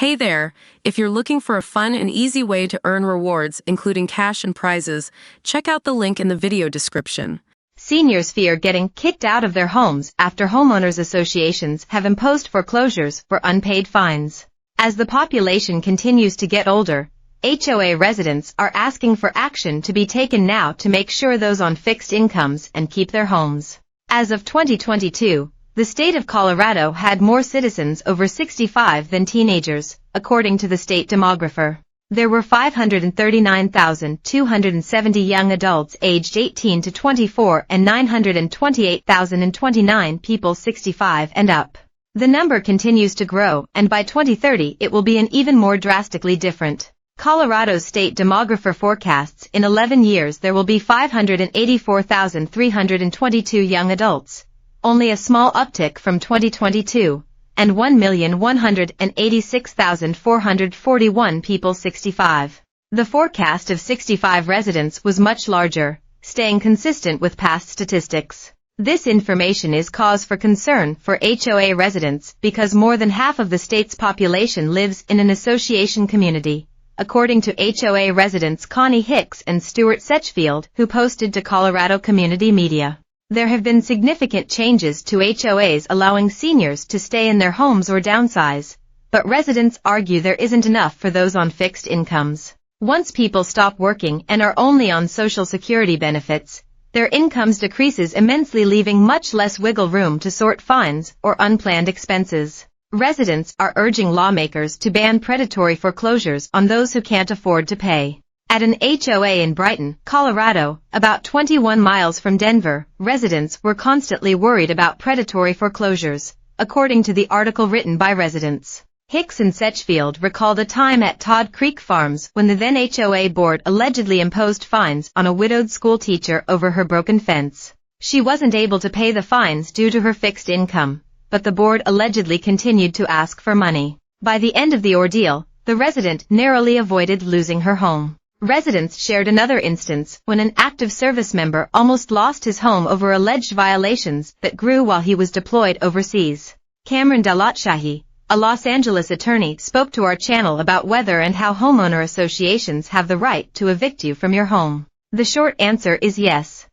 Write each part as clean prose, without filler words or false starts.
Hey there! If you're looking for a fun and easy way to earn rewards, including cash and prizes, check out the link in the video description. Seniors fear getting kicked out of their homes after homeowners associations have imposed foreclosures for unpaid fines. As the population continues to get older, HOA residents are asking for action to be taken now to make sure those on fixed incomes and keep their homes. As of 2022, the state of Colorado had more citizens over 65 than teenagers, according to the state demographer. There were 539,270 young adults aged 18 to 24 and 928,029 people 65 and up. The number continues to grow, and by 2030 it will be an even more drastically different. Colorado's state demographer forecasts in 11 years there will be 584,322 young adults, only a small uptick from 2022, and 1,186,441 people 65. The forecast of 65 residents was much larger, staying consistent with past statistics. This information is cause for concern for HOA residents because more than half of the state's population lives in an association community, according to HOA residents Connie Hicks and Stuart Setchfield, who posted to Colorado Community Media. There have been significant changes to HOAs allowing seniors to stay in their homes or downsize, but residents argue there isn't enough for those on fixed incomes. Once people stop working and are only on Social Security benefits, their incomes decreases immensely, leaving much less wiggle room to sort fines or unplanned expenses. Residents are urging lawmakers to ban predatory foreclosures on those who can't afford to pay. At an HOA in Brighton, Colorado, about 21 miles from Denver, residents were constantly worried about predatory foreclosures, according to the article written by residents. Hicks and Setchfield recalled a time at Todd Creek Farms when the then HOA board allegedly imposed fines on a widowed school teacher over her broken fence. She wasn't able to pay the fines due to her fixed income, but the board allegedly continued to ask for money. By the end of the ordeal, the resident narrowly avoided losing her home. Residents shared another instance when an active service member almost lost his home over alleged violations that grew while he was deployed overseas. Cameron Dalatshahi, a Los Angeles attorney, spoke to our channel about whether and how homeowner associations have the right to evict you from your home. The short answer is yes.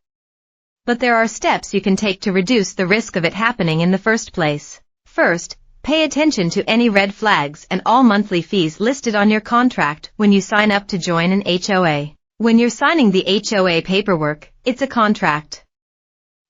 But there are steps you can take to reduce the risk of it happening in the first place. First, pay attention to any red flags and all monthly fees listed on your contract when you sign up to join an HOA. When you're signing the HOA paperwork, it's a contract.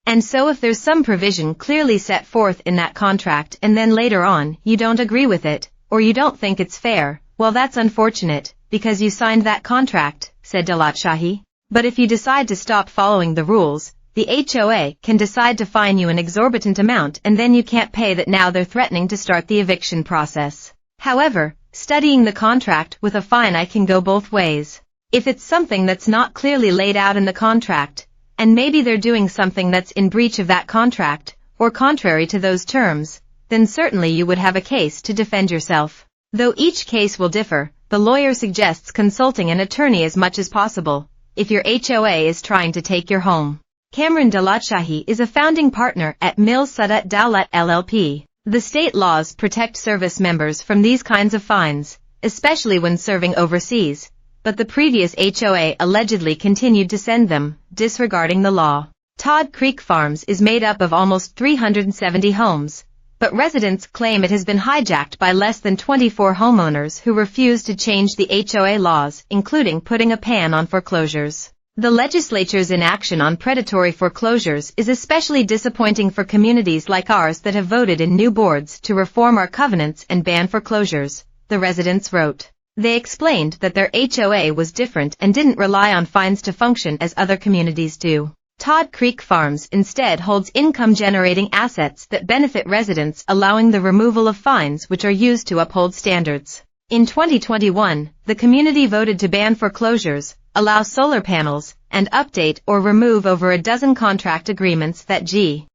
And so if there's some provision clearly set forth in that contract and then later on you don't agree with it, or you don't think it's fair, well, that's unfortunate, because you signed that contract, said Dalatshahi. But if you decide to stop following the rules, the HOA can decide to fine you an exorbitant amount and then you can't pay that. Now they're threatening to start the eviction process. However, studying the contract with a fine can go both ways. If it's something that's not clearly laid out in the contract, and maybe they're doing something that's in breach of that contract, or contrary to those terms, then certainly you would have a case to defend yourself. Though each case will differ, the lawyer suggests consulting an attorney as much as possible if your HOA is trying to take your home. Cameron Dalatshahi is a founding partner at Mills Suddat Dowlett LLP. The state laws protect service members from these kinds of fines, especially when serving overseas, but the previous HOA allegedly continued to send them, disregarding the law. Todd Creek Farms is made up of almost 370 homes, but residents claim it has been hijacked by less than 24 homeowners who refuse to change the HOA laws, including putting a ban on foreclosures. The legislature's inaction on predatory foreclosures is especially disappointing for communities like ours that have voted in new boards to reform our covenants and ban foreclosures, the residents wrote. They explained that their HOA was different and didn't rely on fines to function as other communities do. Todd Creek Farms instead holds income-generating assets that benefit residents, allowing the removal of fines which are used to uphold standards. In 2021, the community voted to ban foreclosures, allow solar panels, and update or remove over a dozen contract agreements that G.